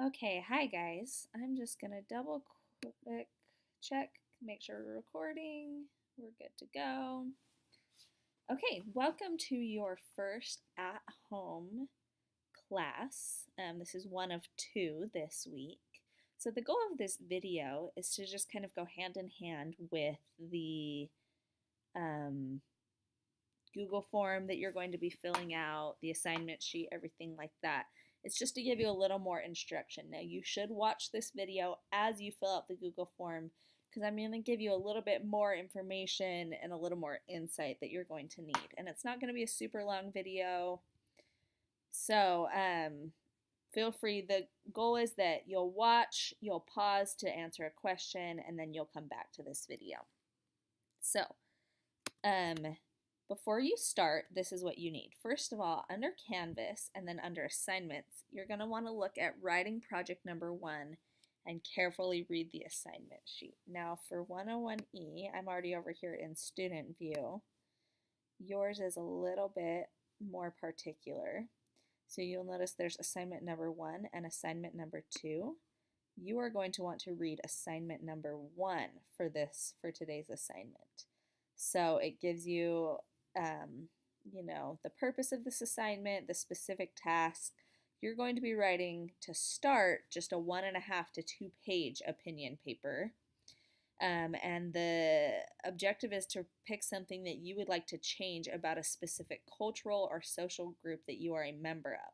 Okay, hi guys. I'm just gonna double quick check, make sure we're recording. We're good to go. Okay, welcome to your first at home class. This is one of two this week. So, the goal of this video is to just kind of go hand in hand with the um, Google form that you're going to be filling out, the assignment sheet, everything like that. It's just to give you a little more instruction. Now, you should watch this video as you fill out the Google form because I'm going to give you a little bit more information and a little more insight that you're going to need. And it's not going to be a super long video. So, feel free. The goal is that you'll watch, you'll pause to answer a question, and then you'll come back to this video. So, um, before you start, this is what you need. First of all, under Canvas and then under assignments, you're going to want to look at writing project number 1 and carefully read the assignment sheet. Now for 101E, I'm already over here in student view. Yours is a little bit more particular. So you'll notice there's assignment number 1 and assignment number 2. You are going to want to read assignment number 1 for today's assignment. So it gives you, the purpose of this assignment, the specific task. You're going to be writing to start just a 1.5 to 2 page opinion paper. And the objective is to pick something that you would like to change about a specific cultural or social group that you are a member of.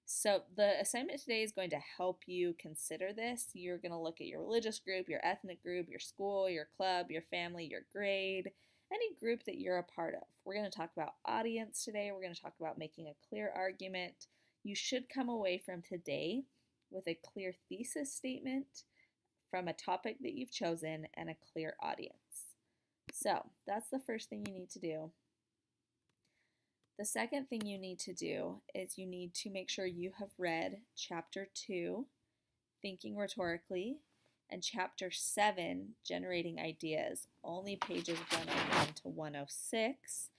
So the assignment today is going to help you consider this. You're going to look at your religious group, your ethnic group, your school, your club, your family, your grade, any group that you're a part of. We're going to talk about audience today. We're going to talk about making a clear argument. You should come away from today with a clear thesis statement from a topic that you've chosen and a clear audience. So that's the first thing you need to do. The second thing you need to do is you need to make sure you have read Chapter 2, Thinking Rhetorically, and Chapter 7, Generating Ideas, only pages 101 to 106,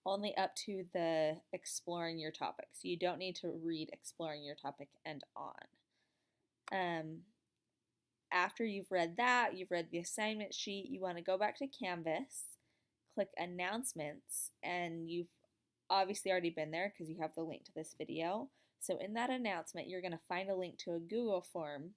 only up to the Exploring Your Topic. So you don't need to read Exploring Your Topic and on. After you've read that, you've read the assignment sheet, you want to go back to Canvas, click Announcements, and you've obviously already been there because you have the link to this video. So in that announcement, you're going to find a link to a Google form.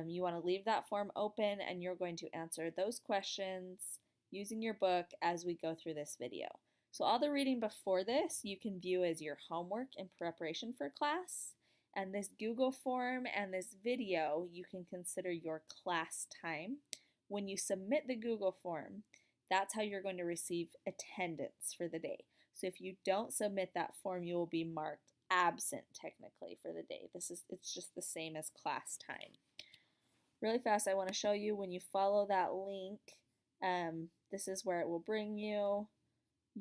You want to leave that form open and you're going to answer those questions using your book as we go through this video. So all the reading before this you can view as your homework in preparation for class. And this Google form and this video you can consider your class time. When you submit the Google form, that's how you're going to receive attendance for the day. So if you don't submit that form, you will be marked absent technically for the day. It's just the same as class time. Really fast, I want to show you when you follow that link, this is where it will bring you.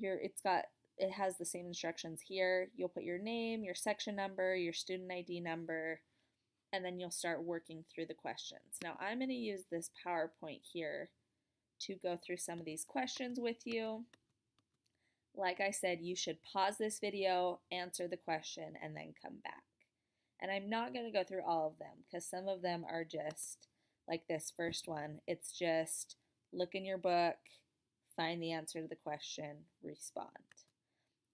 It has the same instructions here. You'll put your name, your section number, your student ID number, and then you'll start working through the questions. Now I'm going to use this PowerPoint here to go through some of these questions with you. Like I said, you should pause this video, answer the question, and then come back. And I'm not going to go through all of them because some of them are just like this first one. It's just look in your book, find the answer to the question, respond.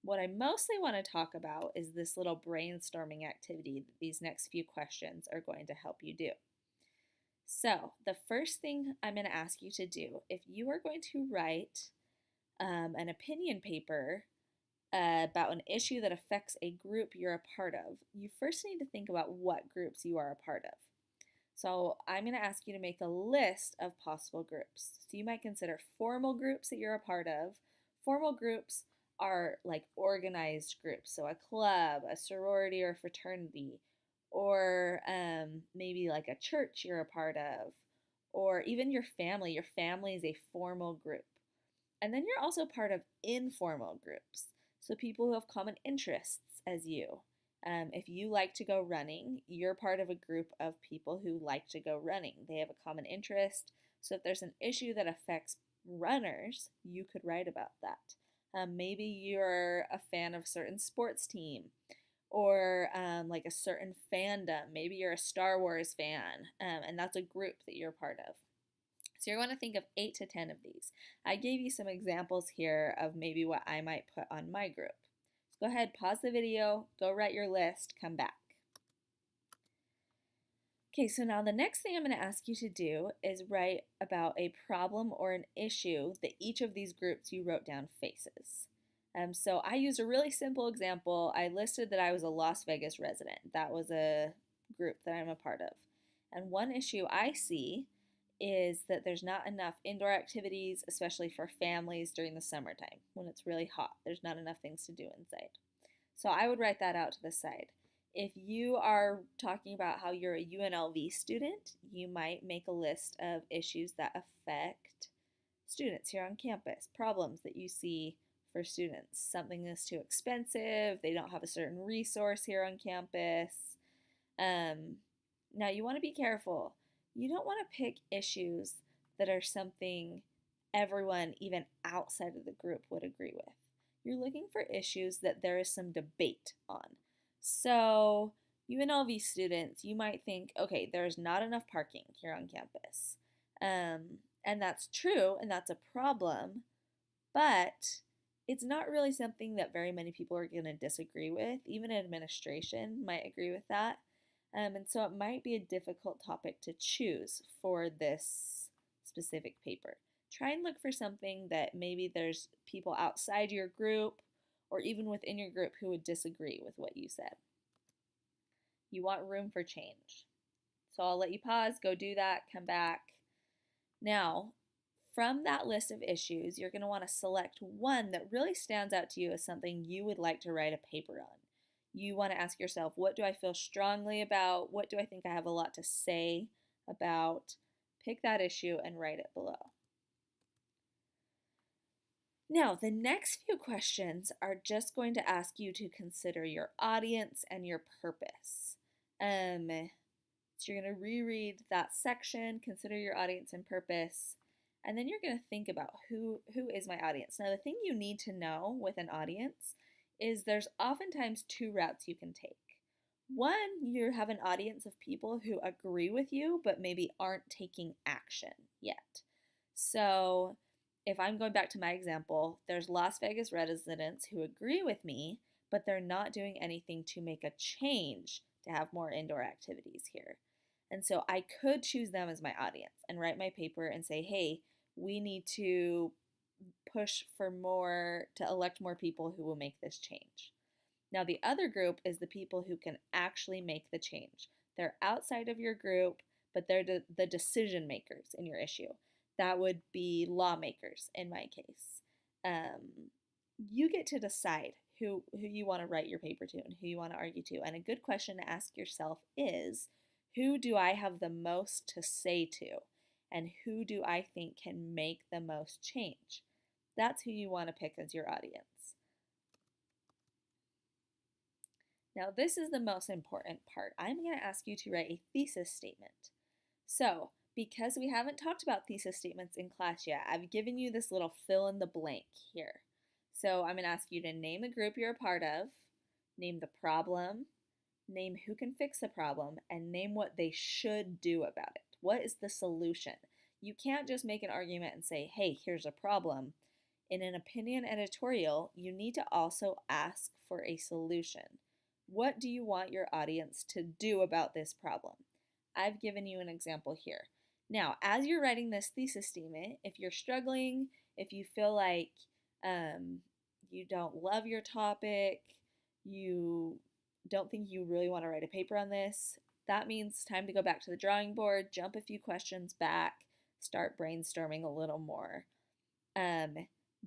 What I mostly want to talk about is this little brainstorming activity that these next few questions are going to help you do. So the first thing I'm going to ask you to do, if you are going to write an opinion paper about an issue that affects a group you're a part of, you first need to think about what groups you are a part of. So I'm going to ask you to make a list of possible groups. So you might consider formal groups that you're a part of. Formal groups are like organized groups, so a club, a sorority or fraternity, or maybe like a church you're a part of, or even your family. Your family is a formal group. And then you're also part of informal groups, so people who have common interests as you. If you like to go running, you're part of a group of people who like to go running. They have a common interest, so if there's an issue that affects runners, you could write about that. Maybe you're a fan of a certain sports team, or like a certain fandom. Maybe you're a Star Wars fan, and that's a group that you're part of. So you're going to think of 8 to 10 of these. I gave you some examples here of maybe what I might put on my group. So go ahead, pause the video, go write your list, come back. Okay, so now the next thing I'm going to ask you to do is write about a problem or an issue that each of these groups you wrote down faces. So I used a really simple example. I listed that I was a Las Vegas resident. That was a group that I'm a part of. And one issue I see is that there's not enough indoor activities, especially for families during the summertime when it's really hot. There's not enough things to do inside. So I would write that out to the side. If you are talking about how you're a UNLV student, you might make a list of issues that affect students here on campus, problems that you see for students. Something is too expensive, they don't have a certain resource here on campus. Now you want to be careful. You don't want to pick issues that are something everyone, even outside of the group, would agree with. You're looking for issues that there is some debate on. So UNLV students, you might think, okay, there's not enough parking here on campus. And that's true, and that's a problem, but it's not really something that very many people are going to disagree with. Even administration might agree with that. And so it might be a difficult topic to choose for this specific paper. Try and look for something that maybe there's people outside your group or even within your group who would disagree with what you said. You want room for change. So I'll let you pause, go do that, come back. Now, from that list of issues, you're going to want to select one that really stands out to you as something you would like to write a paper on. You want to ask yourself, what do I feel strongly about? What do I think I have a lot to say about? Pick that issue and write it below. Now, the next few questions are just going to ask you to consider your audience and your purpose. So you're going to reread that section, consider your audience and purpose, and then you're going to think about who is my audience. Now, the thing you need to know with an audience is there's oftentimes 2 routes you can take. One, you have an audience of people who agree with you but maybe aren't taking action yet. So if I'm going back to my example, there's Las Vegas residents who agree with me, but they're not doing anything to make a change to have more indoor activities here. And so I could choose them as my audience and write my paper and say, hey, we need to push for to elect more people who will make this change. Now, the other group is the people who can actually make the change. They're outside of your group, but they're the decision makers in your issue. That would be lawmakers in my case. You get to decide who you want to write your paper to and who you want to argue to. And a good question to ask yourself is, who do I have the most to say to? And who do I think can make the most change? That's who you want to pick as your audience. Now, this is the most important part. I'm going to ask you to write a thesis statement. So, because we haven't talked about thesis statements in class yet, I've given you this little fill in the blank here. So I'm going to ask you to name the group you're a part of, name the problem, name who can fix the problem, and name what they should do about it. What is the solution? You can't just make an argument and say, hey, here's a problem. In an opinion editorial, you need to also ask for a solution. What do you want your audience to do about this problem? I've given you an example here. Now, as you're writing this thesis statement, if you're struggling, if you feel like you don't love your topic, you don't think you really want to write a paper on this, that means it's time to go back to the drawing board, jump a few questions back, start brainstorming a little more.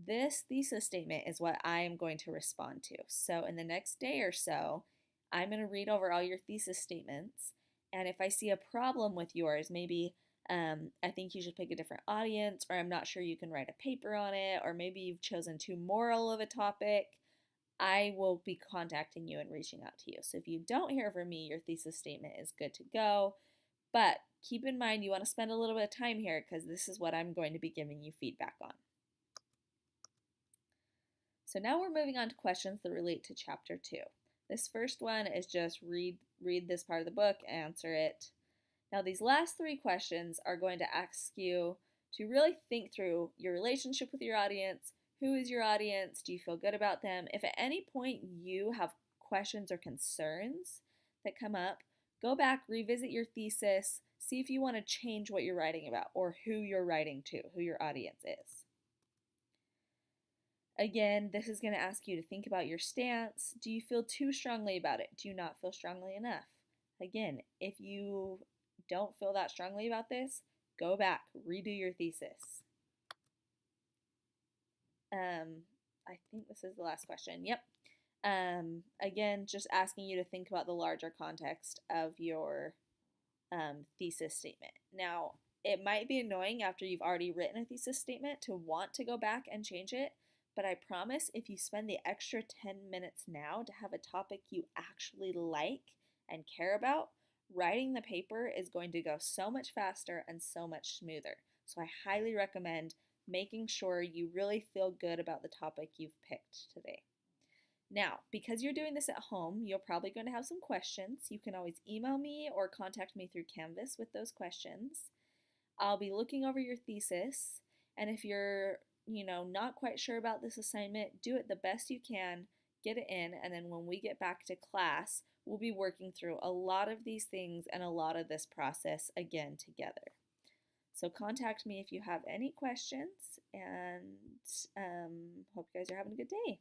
This thesis statement is what I am going to respond to. So in the next day or so, I'm going to read over all your thesis statements, and if I see a problem with yours, maybe I think you should pick a different audience, or I'm not sure you can write a paper on it, or maybe you've chosen too moral of a topic, I will be contacting you and reaching out to you. So if you don't hear from me, your thesis statement is good to go. But keep in mind, you want to spend a little bit of time here because this is what I'm going to be giving you feedback on. So now we're moving on to questions that relate to Chapter 2. This first one is just read this part of the book, answer it. Now these last 3 questions are going to ask you to really think through your relationship with your audience. Who is your audience? Do you feel good about them? If at any point you have questions or concerns that come up, go back, revisit your thesis, see if you want to change what you're writing about or who you're writing to, who your audience is. Again, this is going to ask you to think about your stance. Do you feel too strongly about it? Do you not feel strongly enough? Again, if you don't feel that strongly about this, go back, redo your thesis. I think this is the last question. Yep. Again, just asking you to think about the larger context of your thesis statement. Now, it might be annoying after you've already written a thesis statement to want to go back and change it, but I promise if you spend the extra 10 minutes now to have a topic you actually like and care about, writing the paper is going to go so much faster and so much smoother. So I highly recommend making sure you really feel good about the topic you've picked today. Now, because you're doing this at home, you're probably going to have some questions. You can always email me or contact me through Canvas with those questions. I'll be looking over your thesis, and if you're, not quite sure about this assignment, do it the best you can, get it in, and then when we get back to class, we'll be working through a lot of these things and a lot of this process again together. So contact me if you have any questions, and hope you guys are having a good day.